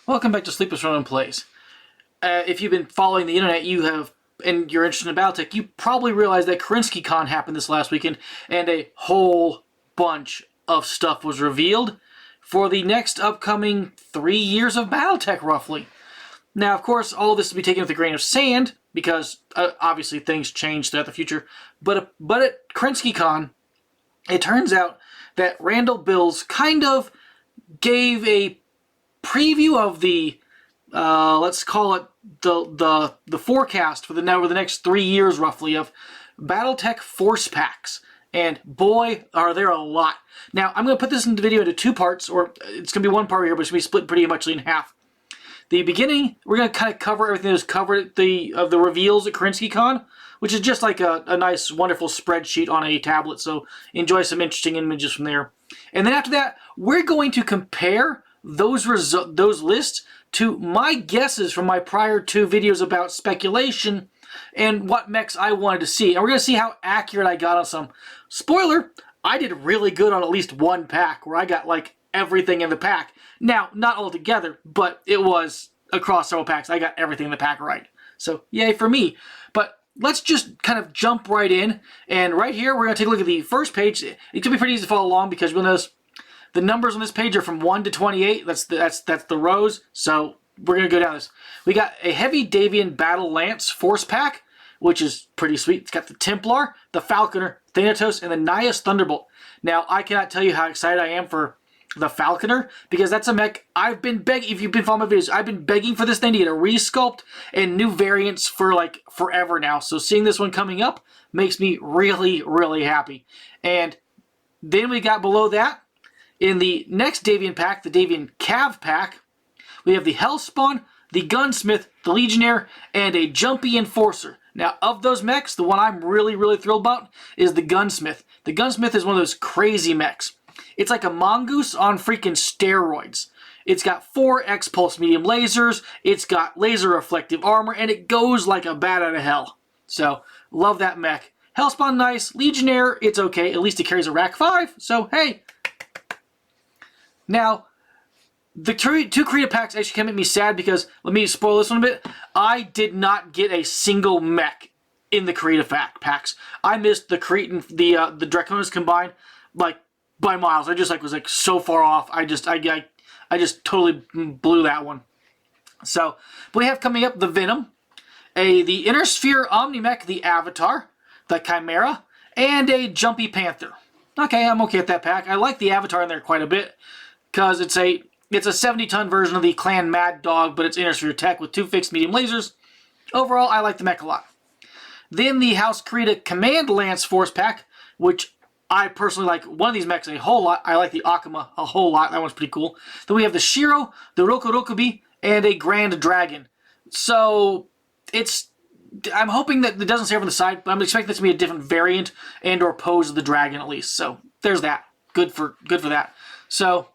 Welcome back to SleeplessRonin Plays. If you've been following the internet, and you're interested in Battletech, you probably realized that Kerensky-con happened this last weekend, and a whole bunch of stuff was revealed for the next upcoming 3 years of Battletech, roughly. Now, of course, all of this to be taken with a grain of sand, because obviously things change throughout the future, but at Kerensky-con, it turns out that Randall Bills kind of gave a preview of the let's call it the forecast for the next 3 years roughly of Battletech force packs, and boy are there a lot. Now I'm going to put this video into two parts, or it's going to be one part here, but it's going to be split pretty much in half. The beginning, we're going to kind of cover everything that's covered of the reveals at Kerensky-con, which is just like a nice, wonderful spreadsheet on a tablet, so enjoy some interesting images from there. And then after that, we're going to compare those lists to my guesses from my prior two videos about speculation and what mechs I wanted to see. And we're going to see how accurate I got on some. Spoiler, I did really good on at least one pack where I got like everything in the pack. Now, not all together, but it was across several packs. I got everything in the pack right. So, yay for me. But let's just kind of jump right in. And right here, we're going to take a look at the first page. It could be pretty easy to follow along because you'll notice the numbers on this page are from 1 to 28. That's the rows. So we're going to go down this. We got a Heavy Davian Battle Lance Force Pack, which is pretty sweet. It's got the Templar, the Falconer, Thanatos, and the Nihus Thunderbolt. Now, I cannot tell you how excited I am for the Falconer, because that's a mech I've been begging. If you've been following my videos, I've been begging for this thing to get a resculpt and new variants for like forever now. So seeing this one coming up makes me really, really happy. And then we got below that, in the next Davian pack, the Davian Cav pack, we have the Hellspawn, the Gunsmith, the Legionnaire, and a Jumpy Enforcer. Now, of those mechs, the one I'm really, really thrilled about is the Gunsmith. The Gunsmith is one of those crazy mechs. It's like a mongoose on freaking steroids. It's got 4 X-Pulse medium lasers, it's got laser reflective armor, and it goes like a bat out of hell. So, love that mech. Hellspawn, nice. Legionnaire, it's okay. At least it carries a Rack 5, so hey. Now, the two creative packs actually kind of make me sad because, let me spoil this one a bit, I did not get a single mech in the creative packs. I missed the Crete and the Draconis combined, like, by miles. I just was so far off. I just totally blew that one. So we have coming up the Venom, the Inner Sphere Omni-Mech, the Avatar, the Chimera, and a Jumpy Panther. Okay, I'm okay with that pack. I like the Avatar in there quite a bit because it's a 70-ton version of the Clan Mad Dog, but it's Inner Sphere tech with 2 fixed medium lasers. Overall, I like the mech a lot. Then the House Krita Command Lance Force Pack, which I personally like one of these mechs a whole lot. I like the Akuma a whole lot. That one's pretty cool. Then we have the Shiro, the Rokurokubi, and a Grand Dragon. So, I'm hoping that it doesn't say over the side, but I'm expecting this to be a different variant and or pose of the dragon at least. So, there's that. Good for that. So,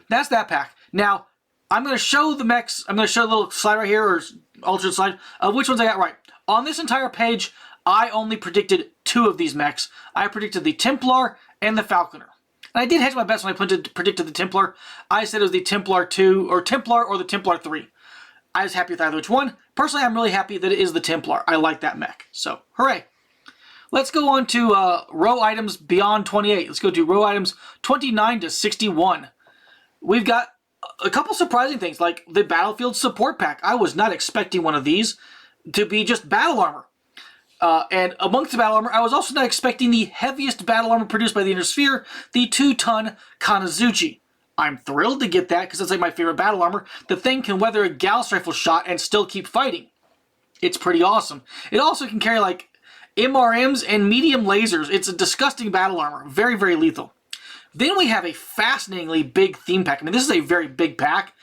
that's that pack. Now, I'm going to show the mechs. I'm going to show a little slide right here, or alternate slide, of which ones I got right. On this entire page, I only predicted 2 of these mechs. I predicted the Templar and the Falconer. And I did hedge my bets when I predicted the Templar. I said it was the Templar 2, or Templar, or the Templar 3. I was happy with either which one. Personally, I'm really happy that it is the Templar. I like that mech. So, hooray. Let's go on to row items beyond 28. Let's go to row items 29 to 61. We've got a couple surprising things, like the Battlefield Support Pack. I was not expecting one of these to be just battle armor. And amongst the battle armor, I was also not expecting the heaviest battle armor produced by the Inner Sphere, the 2-ton Kanazuchi. I'm thrilled to get that because it's like my favorite battle armor. The thing can weather a Gauss rifle shot and still keep fighting. It's pretty awesome. It also can carry like MRMs and medium lasers. It's a disgusting battle armor. Very, very lethal. Then we have a fascinatingly big theme pack. I mean, this is a very big pack.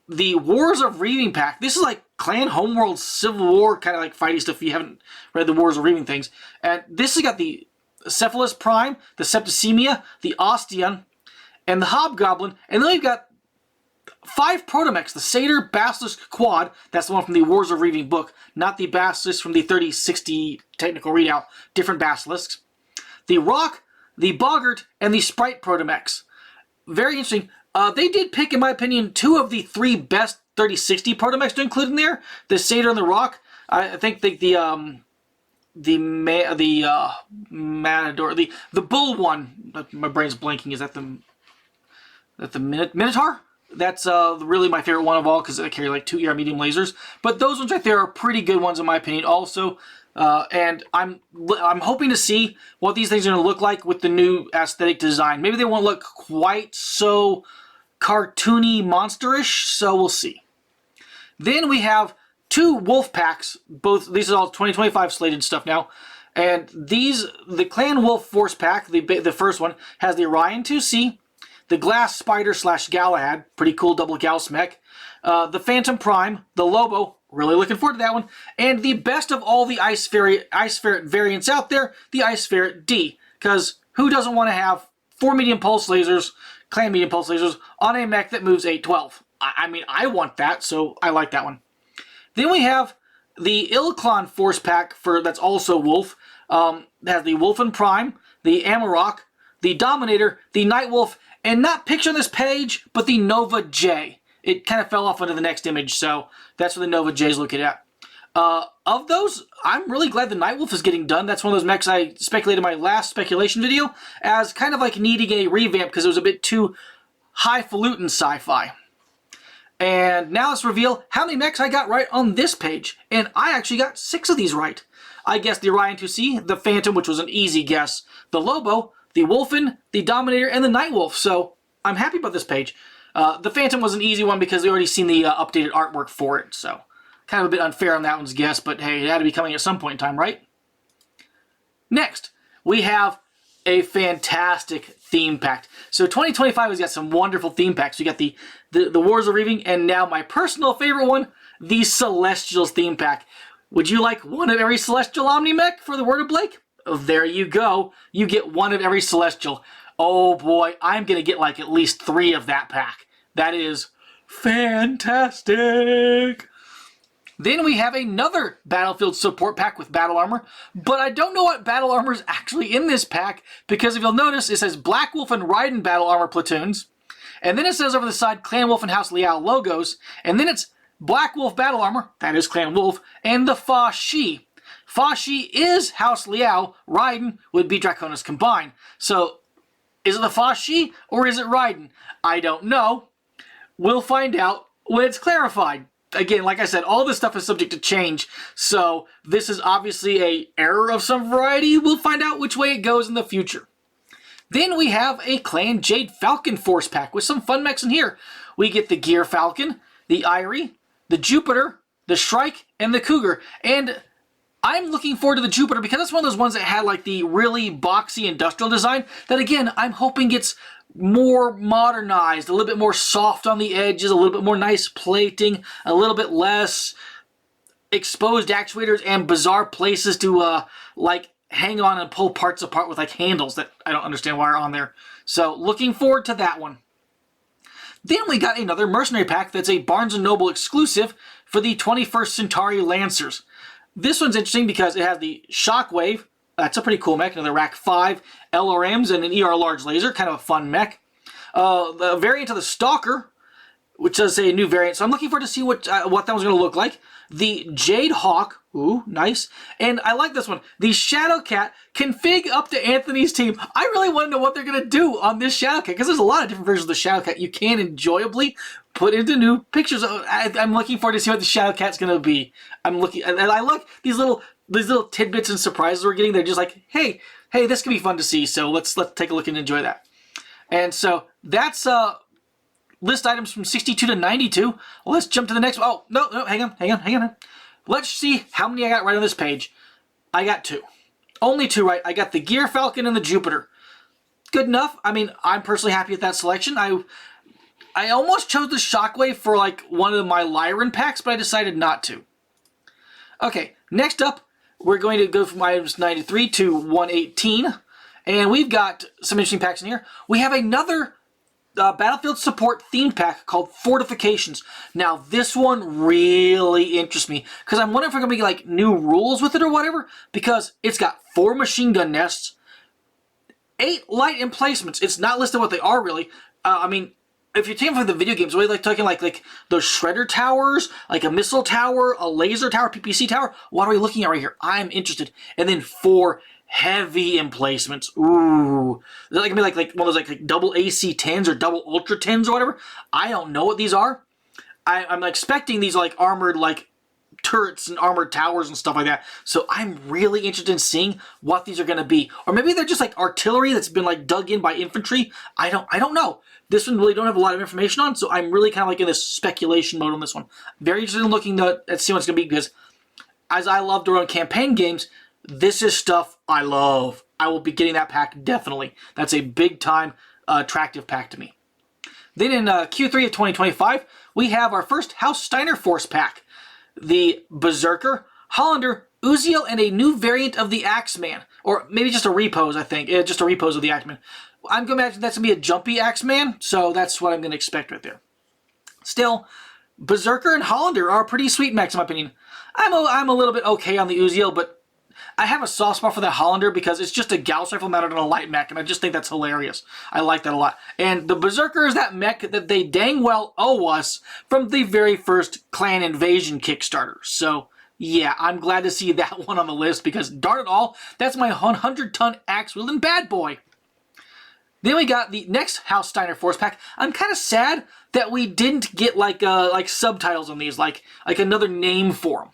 The Wars of Reaving pack. This is like Clan Homeworld Civil War kind of like fighting stuff if you haven't read the Wars of Reaving things. And this has got the Cephalus Prime, the Septicemia, the Osteon, and the Hobgoblin. And then we've got 5 protomechs. The Satyr Basilisk Quad. That's the one from the Wars of Reaving book. Not the Basilisk from the 3060 technical readout. Different Basilisks. The Rock, the Boggart, and the Sprite protomechs. Very interesting. They did pick, in my opinion, 2 of the 3 best 3060 proto-mechs to include in there. The Satyr and the Rock. I think the Matador, the Bull one. My brain's blanking. Is that the Minotaur? That's really my favorite one of all because I carry like 2 ER medium lasers. But those ones right there are pretty good ones in my opinion also. And I'm hoping to see what these things are going to look like with the new aesthetic design. Maybe they won't look quite so cartoony, monsterish, so we'll see. Then we have 2 wolf packs. Both these are all 2025 slated stuff now. And these, the Clan Wolf Force Pack, the first one, has the Orion 2C, the Glass Spider / Galahad, pretty cool double Gauss mech, the Phantom Prime, the Lobo, really looking forward to that one, and the best of all the Ice Ferret variants out there, the Ice Ferret D, because who doesn't want to have 4 medium pulse lasers, Clan medium pulse lasers, on a mech that moves 812? I mean, I want that, so I like that one. Then we have the Ilklon Force Pack that's also Wolf. It has the Wolfen Prime, the Amarok, the Dominator, the Nightwolf, and not pictured on this page, but the Nova J. It kind of fell off into the next image, so that's what the Nova J is looking at. Of those, I'm really glad the Nightwolf is getting done. That's one of those mechs I speculated in my last speculation video as kind of like needing a revamp because it was a bit too highfalutin sci-fi. And now let's reveal how many mechs I got right on this page. And I actually got 6 of these right. I guessed the Orion 2C, the Phantom, which was an easy guess, the Lobo, the Wolfen, the Dominator, and the Nightwolf. So I'm happy about this page. The Phantom was an easy one because we already seen the updated artwork for it. So kind of a bit unfair on that one's guess, but hey, it had to be coming at some point in time, right? Next, we have a fantastic theme pack. So 2025 has got some wonderful theme packs. We got the Wars of Reaving, and now my personal favorite one, the Celestials theme pack. Would you like one of every Celestial Omni-Mech for the Word of Blake? Oh, there you go. You get one of every Celestial. Oh boy, I'm going to get like at least 3 of that pack. That is fantastic. Then we have another Battlefield support pack with battle armor, but I don't know what battle armor is actually in this pack because if you'll notice, it says Black Wolf and Raiden battle armor platoons, and then it says over the side Clan Wolf and House Liao logos, and then it's Black Wolf battle armor, that is Clan Wolf, and the Fa Shi. Fa Shi is House Liao, Raiden would be Draconis combined. So, is it the Fa Shi or is it Raiden? I don't know. We'll find out when it's clarified. Again, like I said, all this stuff is subject to change, so this is obviously an error of some variety. We'll find out which way it goes in the future. Then we have a Clan Jade Falcon Force Pack with some fun mechs in here. We get the Gear Falcon, the Irie, the Jupiter, the Shrike, and the Cougar. And I'm looking forward to the Jupiter because it's one of those ones that had like the really boxy industrial design that, again, I'm hoping gets more modernized, a little bit more soft on the edges, a little bit more nice plating, a little bit less exposed actuators and bizarre places to like hang on and pull parts apart with like handles that I don't understand why are on there. So looking forward to that one. Then we got another mercenary pack that's a Barnes & Noble exclusive for the 21st Centauri Lancers. This one's interesting because it has the Shockwave. That's a pretty cool mech. Another Rack 5 LRMs and an ER large laser. Kind of a fun mech. The variant of the Stalker, which does a new variant. So I'm looking forward to see what that one's going to look like. The Jade Hawk. Ooh, nice. And I like this one. The Shadow Cat config up to Anthony's team. I really want to know what they're going to do on this Shadow Cat because there's a lot of different versions of the Shadow Cat you can enjoyably put into new pictures. I'm looking forward to see what the Shadow Cat's going to be. I'm looking, and I like these little tidbits and surprises we're getting. They're just like, hey, this can be fun to see. So let's take a look and enjoy that. And so that's list items from 62 to 92. Let's jump to the next one. Oh, no, hang on. Let's see how many I got right on this page. I got 2. Only 2 right. I got the Gear Falcon and the Jupiter. Good enough. I mean, I'm personally happy with that selection. I almost chose the Shockwave for like one of my Lyran packs, but I decided not to. Okay, next up, we're going to go from items 93 to 118. And we've got some interesting packs in here. We have another Battlefield support theme pack called Fortifications. Now, this one really interests me because I'm wondering if we're going to be like new rules with it or whatever, because it's got 4 machine gun nests, 8 light emplacements. It's not listed what they are really. I mean, if you're taking from the video games, are we like talking like those shredder towers, like a missile tower, a laser tower, PPC tower? What are we looking at right here? I'm interested. And then 4 heavy emplacements. Ooh, they're like maybe like one of those like double AC 10s or double Ultra 10s or whatever. I don't know what these are. I'm expecting these like armored like turrets and armored towers and stuff like that. So I'm really interested in seeing what these are going to be. Or maybe they're just like artillery that's been like dug in by infantry. I don't know. This one really don't have a lot of information on, so I'm really kind of like in this speculation mode on this one. Very interested in looking at seeing what it's going to be, because as I love to run campaign games, this is stuff I love. I will be getting that pack definitely. That's a big time attractive pack to me. Then in Q3 of 2025, we have our first House Steiner Force pack. The Berserker, Hollander, Uziel, and a new variant of the Axeman. Or maybe just a repose, I think. Just a repose of the Axeman. I'm going to imagine that's going to be a jumpy Axeman, so that's what I'm going to expect right there. Still, Berserker and Hollander are pretty sweet mechs in my opinion. I'm a little bit okay on the Uziel, but I have a soft spot for the Hollander because it's just a Gauss rifle mounted on a light mech, and I just think that's hilarious. I like that a lot. And the Berserker is that mech that they dang well owe us from the very first Clan Invasion Kickstarter. So, yeah, I'm glad to see that one on the list because, darn it all, that's my 100-ton axe-wielding bad boy. Then we got the next House Steiner Force pack. I'm kind of sad that we didn't get like subtitles on these, like another name for them.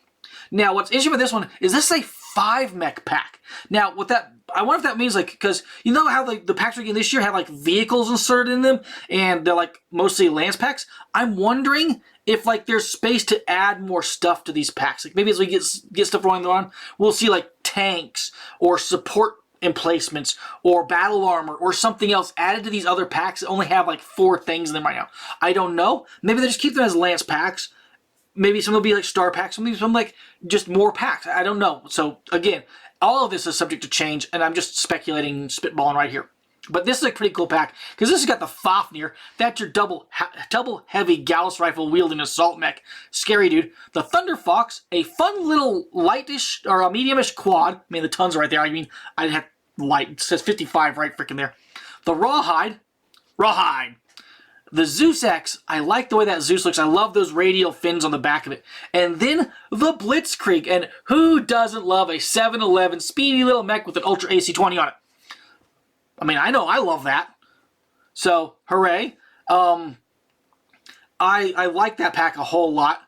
Now, what's interesting with this one is this is a 5 mech pack. Now, what that I wonder if that means like, because you know how the packs we're getting this year have like vehicles inserted in them, and they're like mostly lance packs. I'm wondering if like there's space to add more stuff to these packs. Like maybe as we get stuff rolling on, we'll see like tanks or support emplacements or battle armor or something else added to these other packs that only have like 4 things in them right now. I don't know. Maybe they just keep them as lance packs. Maybe some will be like star packs. Maybe some like just more packs. I don't know. So again, all of this is subject to change, and I'm just speculating, spitballing right here. But this is a pretty cool pack because this has got the Fafnir. That's your double heavy Gauss rifle wielding assault mech. Scary dude. The Thunder Fox, a fun little lightish or a mediumish quad. I mean the tons are right there. I mean I have light. It says 55 right freaking there. The Rawhide. The Zeus X, I like the way that Zeus looks. I love those radial fins on the back of it. And then the Blitzkrieg. And who doesn't love a 711 speedy little mech with an Ultra AC-20 on it? I mean, I know I love that. So, hooray. I like that pack a whole lot.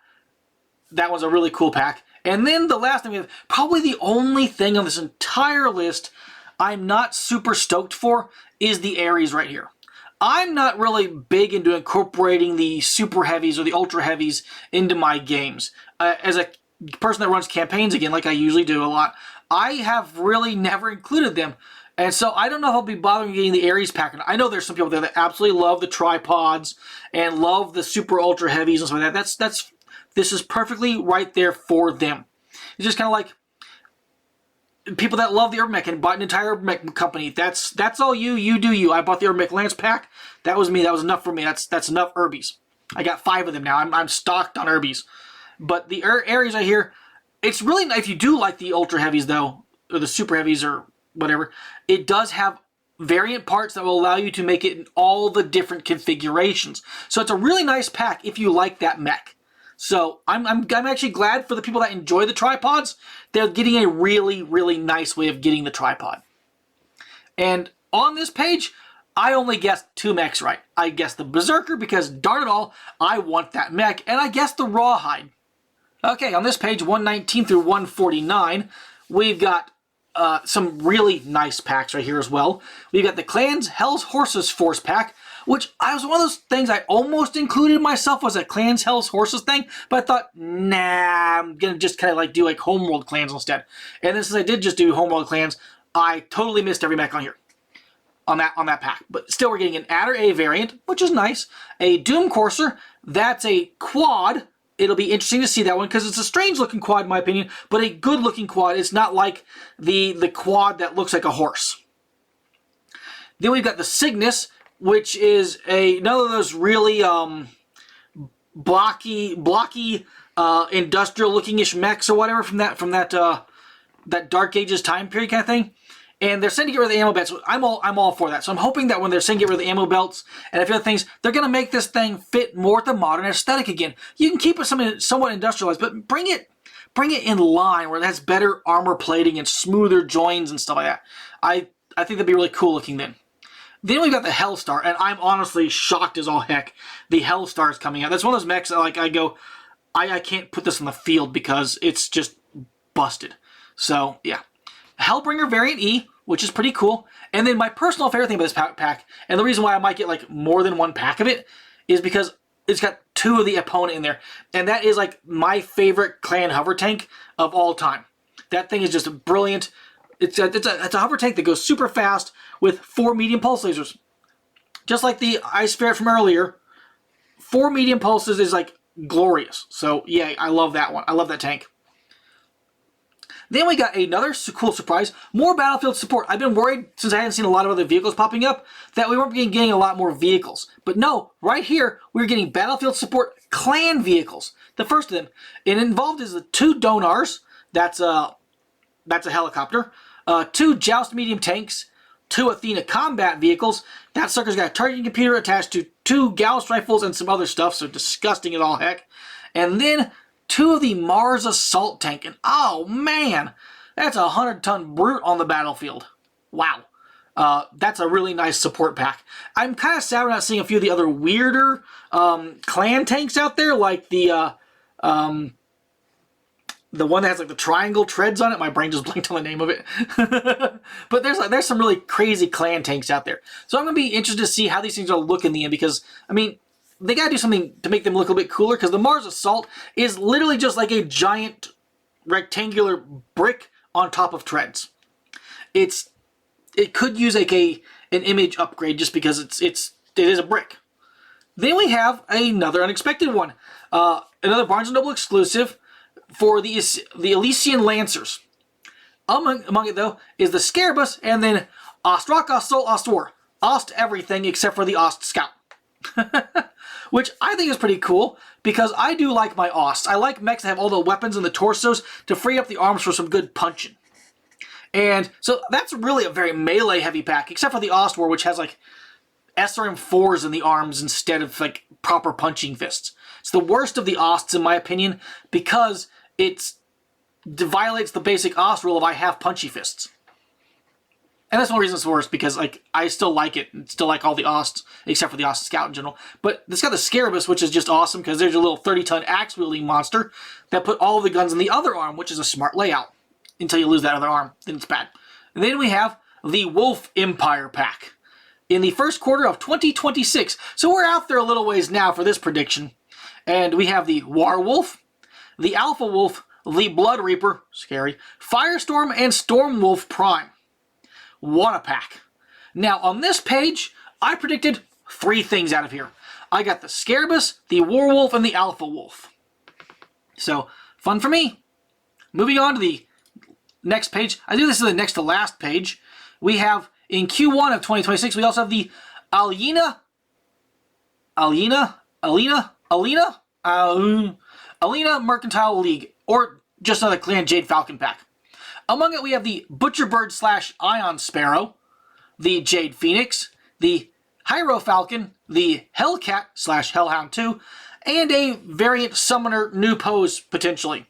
That was a really cool pack. And then the last thing we have, probably the only thing on this entire list I'm not super stoked for, is the Ares right here. I'm not really big into incorporating the super heavies or the ultra heavies into my games. As a person that runs campaigns again, like I usually do a lot, I have really never included them. And so I don't know if I'll be bothering getting the Ares pack. I know there's some people there that absolutely love the tripods and love the super ultra heavies and stuff like that. This is perfectly right there for them. It's just kind of like people that love the Urban Mech and bought an entire Urban Mech company. That's all you do you. I bought the Urban Mech Lance pack. That was me. That was enough for me. That's enough Urbies. I got 5 of them now. I'm stocked on Urbies. But the Ares right here, it's really nice. If you do like the ultra heavies though, or the super heavies or whatever, it does have variant parts that will allow you to make it in all the different configurations. So it's a really nice pack if you like that mech. So I'm actually glad for the people that enjoy the tripods. They're getting a really, really nice way of getting the tripod. And on this page, I only guessed 2 mechs right. I guessed the Berserker because, darn it all, I want that mech. And I guessed the Rawhide. Okay, on this page, 119 through 149, we've got some really nice packs right here as well. We've got the Clans Hell's Horses Force pack, which I was one of those things I almost included myself was a Clans Hell's Horses thing, but I thought, nah, I'm going to just kind of like do like Homeworld Clans instead. And then since I did just do Homeworld Clans, I totally missed every mech on here, on that pack. But still, we're getting an Adder A variant, which is nice. A Doom Courser, that's a quad. It'll be interesting to see that one because it's a strange looking quad in my opinion, but a good looking quad. It's not like the quad that looks like a horse. Then we've got the Cygnus, which is another of those really blocky industrial looking-ish mechs or whatever from that Dark Ages time period kind of thing. And they're saying to get rid of the ammo belts. I'm all for that. So I'm hoping that when they're saying get rid of the ammo belts and a few other things, they're going to make this thing fit more with the modern aesthetic again. You can keep it somewhat industrialized, but bring it in line where it has better armor plating and smoother joins and stuff like that. I think that'd be really cool looking then. Then we've got the Hellstar, and I'm honestly shocked as all heck the Hellstar is coming out. That's one of those mechs that I can't put this on the field because it's just busted. So, yeah. Hellbringer Variant E, which is pretty cool. And then my personal favorite thing about this pack, and the reason why I might get like more than one pack of it, is because it's got 2 of the opponent in there. And that is like my favorite clan hover tank of all time. That thing is just brilliant. It's a hover tank that goes super fast with 4 medium pulse lasers. Just like the Ice Ferret from earlier, 4 medium pulses is like glorious. So yeah, I love that one. I love that tank. Then we got another cool surprise, more battlefield support. I've been worried, since I hadn't seen a lot of other vehicles popping up, that we weren't getting a lot more vehicles. But no, right here, we're getting battlefield support clan vehicles. The first of them, and involved is the 2 Donars, that's a helicopter, 2 Joust medium tanks, 2 Athena combat vehicles. That sucker's got a targeting computer attached to 2 Gauss rifles and some other stuff, so disgusting as all heck. And then 2 of the Mars assault tank, and oh man, that's a 100-ton brute on the battlefield. Wow. That's a really nice support pack. I'm kind of sad we're not seeing a few of the other weirder clan tanks out there, like the one that has like the triangle treads on it. My brain just blinked on the name of it. But there's some really crazy clan tanks out there. So I'm going to be interested to see how these things will look in the end, because, I mean, they got to do something to make them look a bit cooler, because the Mars Assault is literally just like a giant rectangular brick on top of treads. It could use like an image upgrade just because it is a brick. Then we have another unexpected one. Another Barnes & Noble exclusive for the Elysian Lancers. Among it, though, is the Scarabus, and then Ostrak, Ostsol, Ostwar. Ost everything except for the Ost Scout. Which I think is pretty cool, because I do like my Osts. I like mechs that have all the weapons in the torsos to free up the arms for some good punching. And so that's really a very melee-heavy pack, except for the Ostwar, which has like SRM4s in the arms instead of like proper punching fists. It's the worst of the Osts, in my opinion, because it violates the basic Ost rule of I have punchy fists. And that's one reason it's worse, because like I still like it, and still like all the Osts, except for the Ost Scout in general. But it's got the Scarabus, which is just awesome, because there's a little 30-ton axe-wielding monster that put all of the guns in the other arm, which is a smart layout. Until you lose that other arm, then it's bad. And then we have the Wolf Empire pack in the first quarter of 2026. So we're out there a little ways now for this prediction. And we have the Warwolf, the Alpha Wolf, the Blood Reaper, scary, Firestorm, and Stormwolf Prime. What a pack. Now, on this page, I predicted 3 things out of here. I got the Scarabus, the Warwolf, and the Alpha Wolf. So, fun for me. Moving on to the next page. I think this is the next to last page. We have, in Q1 of 2026, we also have the Alina Mercantile League, or just another Clan Jade Falcon pack. Among it, we have the Butcherbird / Ion Sparrow, the Jade Phoenix, the Hyro Falcon, the Hellcat / Hellhound 2, and a variant Summoner new pose, potentially.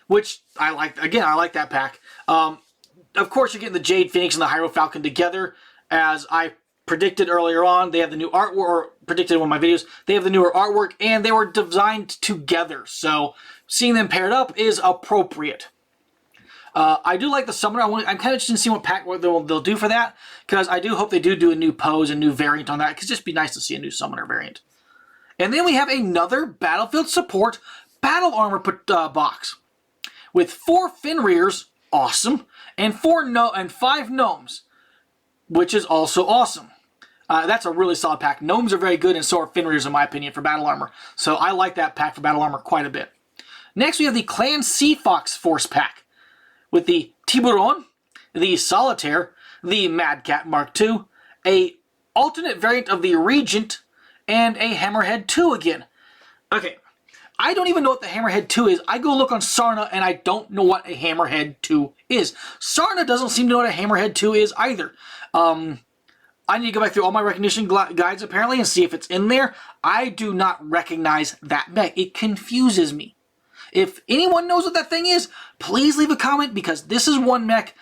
Which I like. Again, I like that pack. Of course, you're getting the Jade Phoenix and the Hyro Falcon together, as I predicted earlier on. They have the new artwork, or predicted in one of my videos. They have the newer artwork, and they were designed together. So seeing them paired up is appropriate. I do like the Summoner. I'm kind of interested in seeing what they'll do for that, because I do hope they do a new pose, a new variant on that, because it'd just be nice to see a new Summoner variant. And then we have another Battlefield Support Battle Armor box with 4 Fenrirs, awesome, and 5 Gnomes, which is also awesome. That's a really solid pack. Gnomes are very good, and so are Fenrirs, in my opinion, for battle armor. So I like that pack for battle armor quite a bit. Next, we have the Clan Sea Fox Force pack with the Tiburon, the Solitaire, the Mad Cat Mark II, a alternate variant of the Regent, and a Hammerhead 2 again. Okay, I don't even know what the Hammerhead 2 is. I go look on Sarna, and I don't know what a Hammerhead 2 is. Sarna doesn't seem to know what a Hammerhead 2 is either. I need to go back through all my recognition guides, apparently, and see if it's in there. I do not recognize that mech. It confuses me. If anyone knows what that thing is, please leave a comment, because this is one mech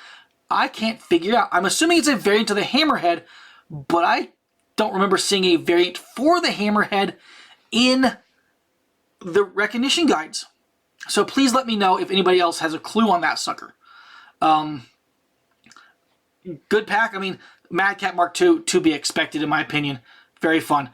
I can't figure out. I'm assuming it's a variant of the Hammerhead, but I don't remember seeing a variant for the Hammerhead in the recognition guides. So please let me know if anybody else has a clue on that sucker. Good pack. I mean, Mad Cat Mark II, to be expected in my opinion. Very fun.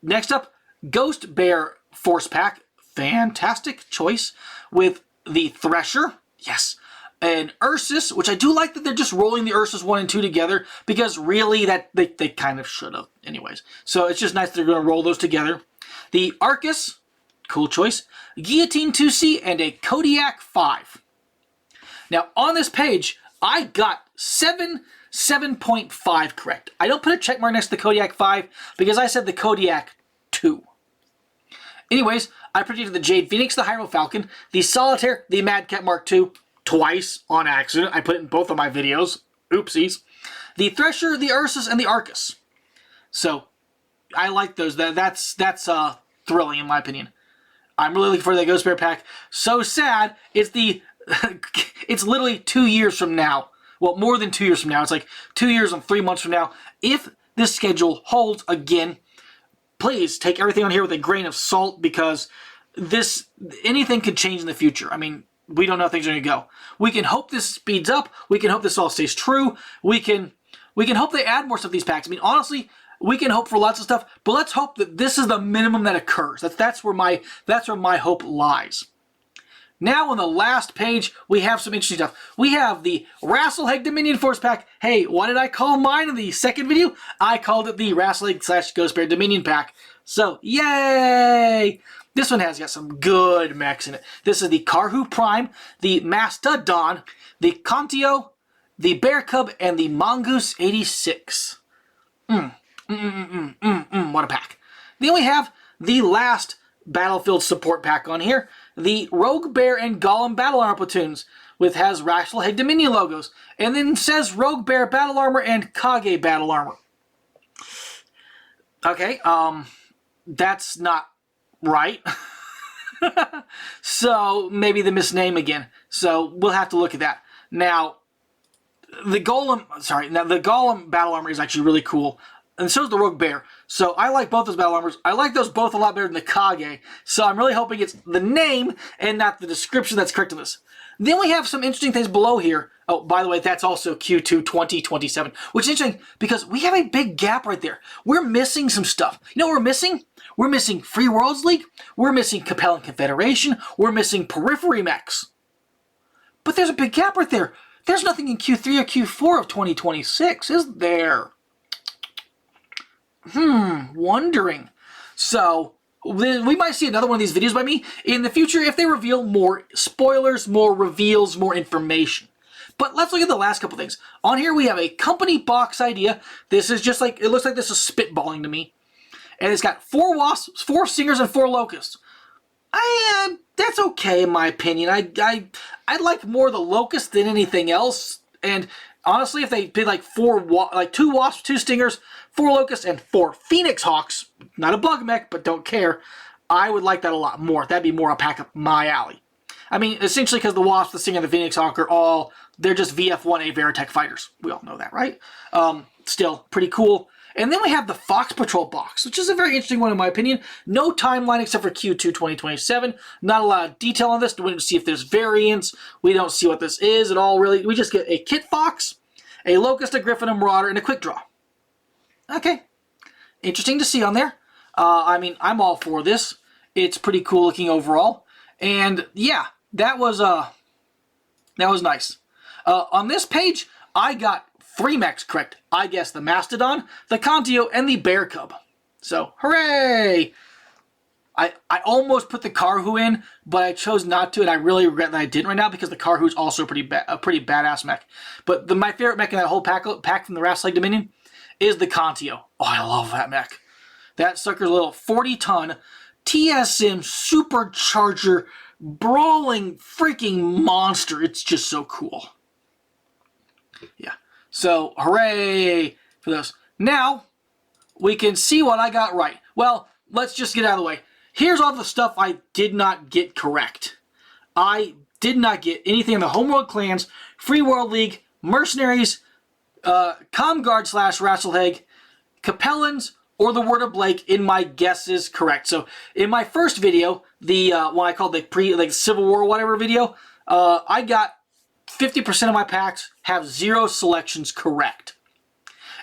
Next up, Ghost Bear Force Pack. Fantastic choice with the Thresher. Yes. And Ursus, which I do like that they're just rolling the Ursus 1 and 2 together, because really that they kind of should have anyways. So it's just nice that they're going to roll those together. The Arcus, cool choice. Guillotine 2C and a Kodiak 5. Now on this page, I got 7.5 correct. I don't put a check mark next to the Kodiak 5 because I said the Kodiak 2. Anyways, I predicted the Jade Phoenix, the Hyrule Falcon, the Solitaire, the Mad Cat Mark II, twice on accident. I put it in both of my videos. Oopsies. The Thresher, the Ursus, and the Arcus. So, I like those. That's thrilling in my opinion. I'm really looking for the Ghost Bear pack. So sad, it's it's literally 2 years from now. Well, more than 2 years from now. It's like 2 years and 3 months from now. If this schedule holds again, please take everything on here with a grain of salt, because anything could change in the future. I mean, we don't know how things are going to go. We can hope this speeds up. We can hope this all stays true. We can hope they add more stuff to these packs. I mean, honestly, we can hope for lots of stuff, but let's hope that this is the minimum that occurs. That's where my hope lies. Now on the last page, we have some interesting stuff. We have the Rasselheg Dominion Force Pack. Hey, what did I call mine in the second video? I called it the Rasselheg / Ghost Bear Dominion Pack. So, yay! This one has got some good mechs in it. This is the Karhu Prime, the Mastodon, the Contio, the Bear Cub, and the Mongoose 86. What a pack. Then we have the last Battlefield support pack on here, the Rogue Bear and Golem Battle Armor platoons, has Rasselheg Dominion logos, and then says Rogue Bear Battle Armor and Kage Battle Armor. Okay, that's not right. So maybe the misname again. So we'll have to look at that. Now, the Golem Battle Armor is actually really cool. And so is the Rogue Bear. So I like both those battle armors. I like those both a lot better than the Kage. So I'm really hoping it's the name and not the description that's correct in this. Then we have some interesting things below here. Oh, by the way, that's also Q2 2027, which is interesting because we have a big gap right there. We're missing some stuff. You know what we're missing? We're missing Free Worlds League. We're missing Capellan Confederation. We're missing Periphery Mechs. But there's a big gap right there. There's nothing in Q3 or Q4 of 2026, is there? Wondering. So, we might see another one of these videos by me in the future if they reveal more spoilers, more reveals, more information. But let's look at the last couple things. On here we have a company box idea. This is just like, it looks like this is spitballing to me. And it's got 4 wasps, 4 stingers, and 4 locusts. That's okay in my opinion. I'd like more of the locust than anything else. And honestly, if they did like 2 wasps, 2 stingers, 4 locusts, and 4 phoenix hawks, not a bug mech, but don't care, I would like that a lot more. That'd be more a pack up my alley. I mean, essentially because the wasp, the stinger, and the phoenix hawk are they're just VF1A Veritech fighters. We all know that, right? Still, pretty cool. And then we have the Fox Patrol box, which is a very interesting one in my opinion. No timeline except for Q2 2027. Not a lot of detail on this. We don't see if there's variants. We don't see what this is at all, really. We just get a Kit Fox, a Locust, a Griffin, a Marauder, and a Quick Draw. Okay. Interesting to see on there. I mean, I'm all for this. It's pretty cool looking overall. And yeah, that was nice. On this page, I got 3 mechs correct. I guessed the Mastodon, the Contio, and the Bear Cub. So, hooray! I almost put the Karhu in, but I chose not to, and I really regret that I didn't right now because the Karhu is also a pretty badass mech. But my favorite mech in that whole pack from the Rasselheg Dominion is the Contio. Oh, I love that mech. That sucker's a little 40-ton, TSM Supercharger brawling freaking monster. It's just so cool. Yeah. So, hooray for those. Now, we can see what I got right. Well, let's just get out of the way. Here's all the stuff I did not get correct. I did not get anything in the Homeworld Clans, Free World League, Mercenaries, Comguard / Rasselhag, Capellans, or the Word of Blake in my guesses correct. So in my first video, the what I called the Civil War or whatever video, I got 50% of my packs have 0 selections correct.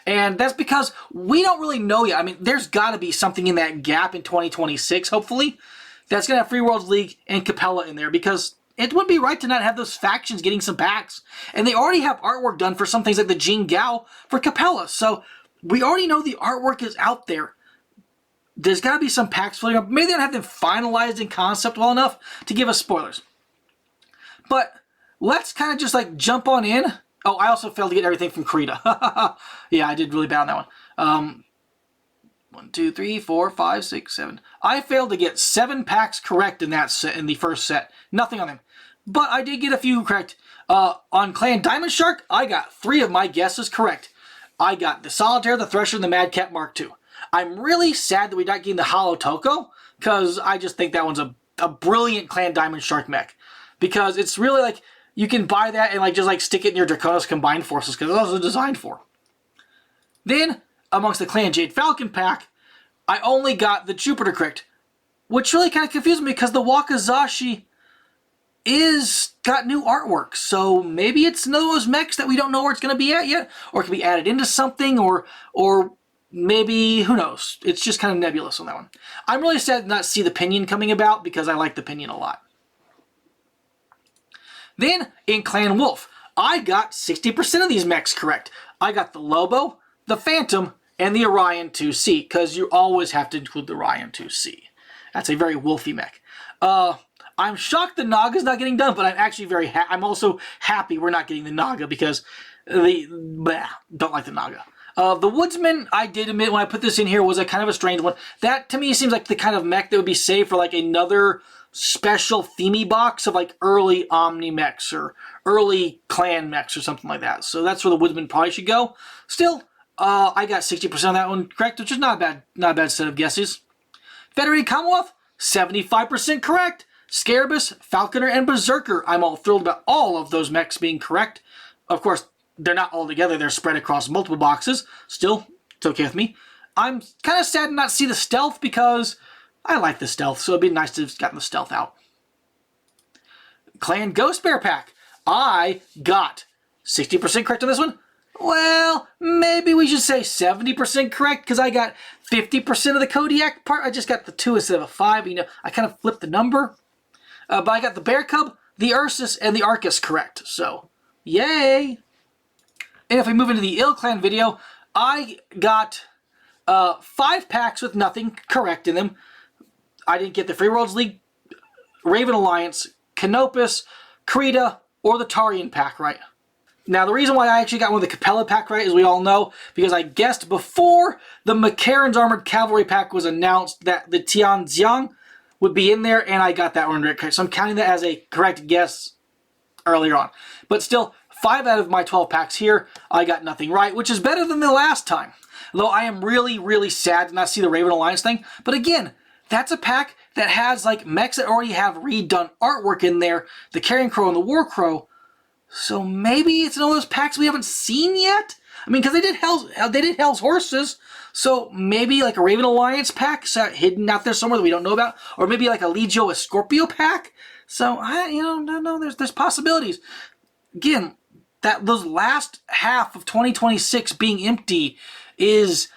And that's because we don't really know yet. I mean, there's got to be something in that gap in 2026, hopefully, that's going to have Free Worlds League and Capella in there, because it would be right to not have those factions getting some packs. And they already have artwork done for some things like the Jing Gao for Capella. So we already know the artwork is out there. There's got to be some packs floating up. Maybe they don't have them finalized in concept well enough to give us spoilers. But let's kind of just like jump on in. Oh, I also failed to get everything from Krita. Yeah, I did really bad on that one. 1, 2, 3, 4, 5, 6, 7. I failed to get 7 packs correct in that set, in the first set. Nothing on them. But I did get a few correct. On Clan Diamond Shark, I got 3 of my guesses correct. I got the Solitaire, the Thresher, and the Mad Cat Mark II. I'm really sad that we not getting the Hollow Toko, because I just think that one's a brilliant Clan Diamond Shark mech. Because it's really like, you can buy that and just stick it in your Draconis Combined Forces, because that's what it's designed for. Then, amongst the Clan Jade Falcon pack, I only got the Jupiter correct, which really kind of confused me because the Wakazashi got new artwork. So maybe it's one of those mechs that we don't know where it's going to be at yet, or it can be added into something, or maybe, who knows. It's just kind of nebulous on that one. I'm really sad to not see the Pinion coming about because I like the Pinion a lot. Then, in Clan Wolf, I got 60% of these mechs correct. I got the Lobo, the Phantom, and the Orion 2C, because you always have to include the Orion 2C. That's a very wolfy mech. I'm shocked the Naga's not getting done, but I'm actually I'm also happy we're not getting the Naga, because don't like the Naga. The Woodsman, I did admit when I put this in here, was a kind of a strange one. That, to me, seems like the kind of mech that would be saved for another special themey box of early Omni mechs or early Clan mechs or something like that. So that's where the Woodsman probably should go. Still, I got 60% of that one correct, which is not a bad set of guesses. Federated Commonwealth, 75% correct. Scarabus, Falconer, and Berserker. I'm all thrilled about all of those mechs being correct. Of course, they're not all together. They're spread across multiple boxes. Still, it's okay with me. I'm kind of sad to not see the Stealth because I like the Stealth, so it'd be nice to have gotten the Stealth out. Clan Ghost Bear pack. I got 60% correct on this one. Well, maybe we should say 70% correct, because I got 50% of the Kodiak part. I just got the 2 instead of a 5. I kind of flipped the number. But I got the Bear Cub, the Ursus, and the Arcus correct. So, yay! And if we move into the Ill Clan video, I got 5 packs with nothing correct in them. I didn't get the Free Worlds League, Raven Alliance, Canopus, Krita, or the Tarian pack right. Now, the reason why I actually got one of the Capella pack right, as we all know, because I guessed before the McCarran's Armored Cavalry pack was announced that the Tianjiang would be in there, and I got that one right. So I'm counting that as a correct guess earlier on. But still, 5 out of my 12 packs here, I got nothing right, which is better than the last time. Though I am really, really sad to not see the Raven Alliance thing. But again, that's a pack that has mechs that already have redone artwork in there, the Carrion Crow and the War Crow. So maybe it's one of those packs we haven't seen yet? I mean, because they did Hell's Horses, so maybe a Raven Alliance pack hidden out there somewhere that we don't know about, or maybe a Legio, a Scorpio pack. So no, there's possibilities. Again, those last half of 2026 being empty is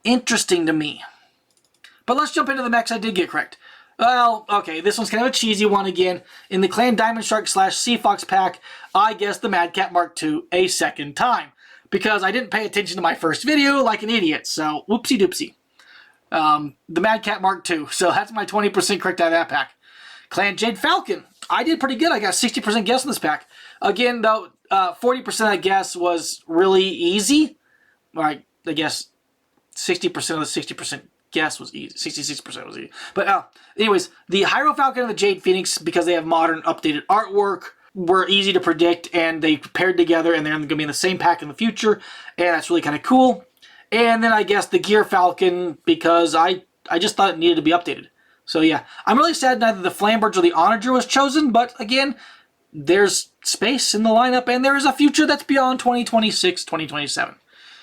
interesting to me. But let's jump into the mechs I did get correct. Well, okay, this one's kind of a cheesy one again. In the Clan Diamond Shark / Sea Fox pack, I guessed the Mad Cat Mark II a second time, because I didn't pay attention to my first video like an idiot, so whoopsie doopsie. The Mad Cat Mark II, so that's my 20% correct out of that pack. Clan Jade Falcon, I did pretty good. I got 60% guess in this pack. Again, though, 40% of that guess was really easy. All right, I guess 60% of the 60% guess was easy. 66% was easy. But anyways, the Hyro Falcon and the Jade Phoenix, because they have modern, updated artwork, were easy to predict, and they paired together, and they're going to be in the same pack in the future, and that's really kind of cool. And then I guess the Gear Falcon, because I just thought it needed to be updated. So yeah, I'm really sad neither the Flambirds or the Onager was chosen, but again, there's space in the lineup, and there is a future that's beyond 2026, 2027.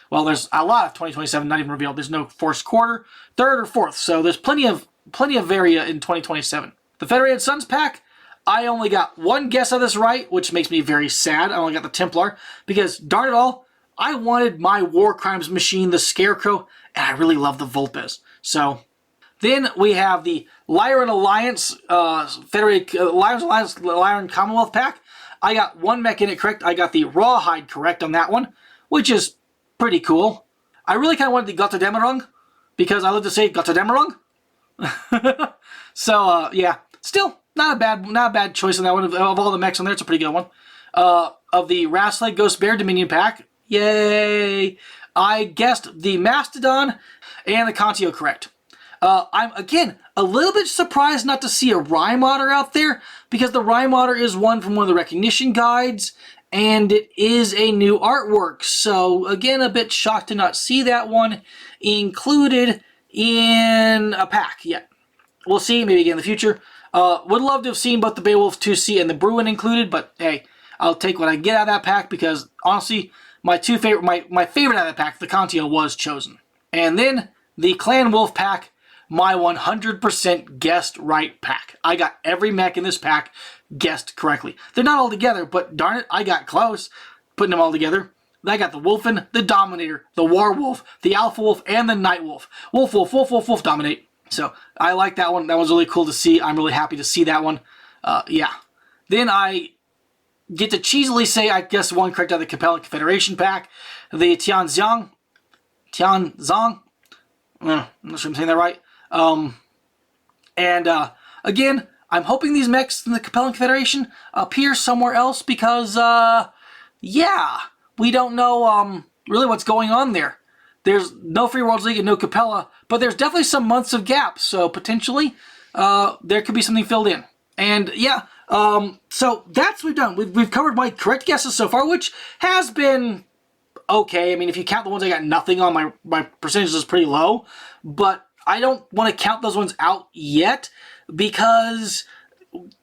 Well, there's a lot of 2027 not even revealed. There's no fourth quarter, third, or fourth, so there's plenty of area in 2027. The Federated Suns pack, I only got one guess of this right, which makes me very sad. I only got the Templar, because darn it all, I wanted my War Crimes machine, the Scarecrow, and I really love the Vulpes. So then we have the Lyran Alliance, Lyran Alliance, Lyran Commonwealth pack. I got one mech in it correct. I got the Rawhide correct on that one, which is pretty cool. I really kind of wanted the Götterdämmerung, because I love to say Götterdämmerung. So yeah, still not a bad choice on that one. Of all the mechs on there, it's a pretty good one. Of the Rasslake Ghost Bear Dominion pack, yay! I guessed the Mastodon and the Contio correct. I'm, again, a little bit surprised not to see a Rhyme Otter out there, because the Rhyme Otter is one from one of the recognition guides, and it is a new artwork. So, again, a bit shocked to not see that one included in a pack yet. We'll see, maybe again in the future. Would love to have seen both the Beowulf 2C and the Bruin included, but hey, I'll take what I get out of that pack, because honestly, my favorite out of that pack, the Contio, was chosen. And then the Clan Wolf pack, my 100% guessed right pack. I got every mech in this pack guessed correctly. They're not all together, but darn it, I got close putting them all together. I got the Wolfen, the Dominator, the Warwolf, the Alpha Wolf, and the Night Wolf. Wolf, Wolf, Wolf, Wolf, Wolf, Dominate. So I like that one. That was really cool to see. I'm really happy to see that one. Yeah. Then I get to cheesily say I guess one correct out of the Capella Confederation pack. The Tianzang. I'm not sure I'm saying that right. Again, I'm hoping these mechs in the Capellan Confederation appear somewhere else, because, yeah, we don't know really what's going on there. There's no Free Worlds League and no Capella, but there's definitely some months of gaps, so potentially there could be something filled in. And yeah, so that's what we've done. We've covered my correct guesses so far, which has been okay. I mean, if you count the ones I got nothing on, my percentage is pretty low, but I don't want to count those ones out yet, because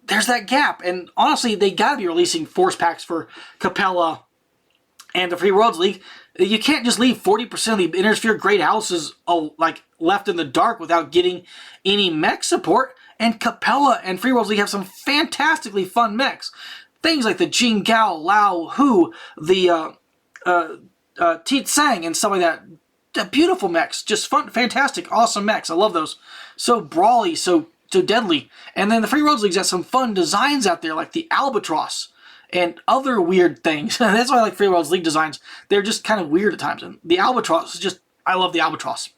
there's that gap. And honestly, they got to be releasing force packs for Capella and the Free Worlds League. You can't just leave 40% of the Intersphere Great Houses like left in the dark without getting any mech support. And Capella and Free Worlds League have some fantastically fun mechs. Things like the Jing Gao, Lao Hu, the Teet Sang, and stuff like that. Beautiful mechs, just fun, fantastic, awesome mechs. I love those. So brawly, so deadly. And then the Free Worlds League's got some fun designs out there, like the Albatross and other weird things. That's why I like Free Worlds League designs. They're just kind of weird at times. And the Albatross is just, I love the Albatross.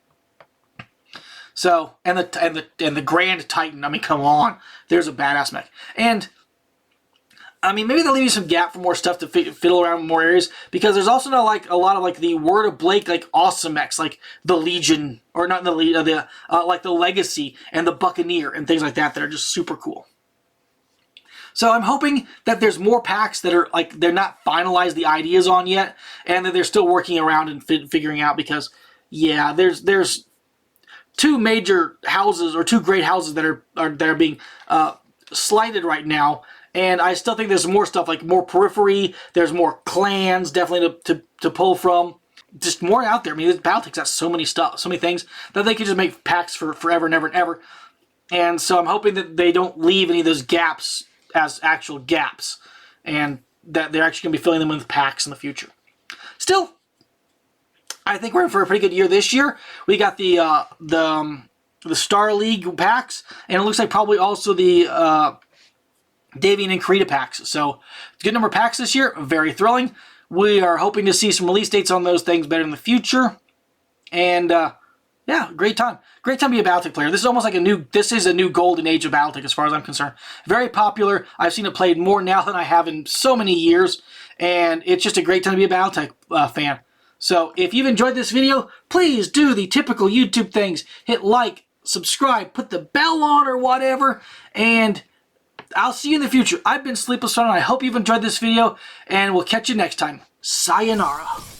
So, and the Grand Titan. I mean, come on, there's a badass mech. And I mean, maybe they'll leave you some gap for more stuff to fiddle around in more areas, because there's also not like a lot of like the Word of Blake like awesome mechs, like the Legion, or not the Legion, like the Legacy and the Buccaneer and things like that are just super cool. So I'm hoping that there's more packs that are like they're not finalized the ideas on yet, and that they're still working around and figuring out, because yeah, there's two major houses, or two great houses that are being slighted right now. And I still think there's more stuff, like more periphery. There's more clans, definitely to pull from. Just more out there. I mean, Battletech's got so many stuff, so many things that they could just make packs for forever and ever and ever. And so I'm hoping that they don't leave any of those gaps as actual gaps, and that they're actually going to be filling them with packs in the future. Still, I think we're in for a pretty good year this year. We got the Star League packs, and it looks like probably also the Davian and Karita packs. So, good number of packs this year. Very thrilling. We are hoping to see some release dates on those things better in the future. And, yeah, great time. Great time to be a Battletech player. This is almost like this is a new golden age of Battletech as far as I'm concerned. Very popular. I've seen it played more now than I have in so many years. And it's just a great time to be a Battletech fan. So if you've enjoyed this video, please do the typical YouTube things. Hit like, subscribe, put the bell on or whatever, and I'll see you in the future. I've been SleeplessRonin. I hope you've enjoyed this video, and we'll catch you next time. Sayonara.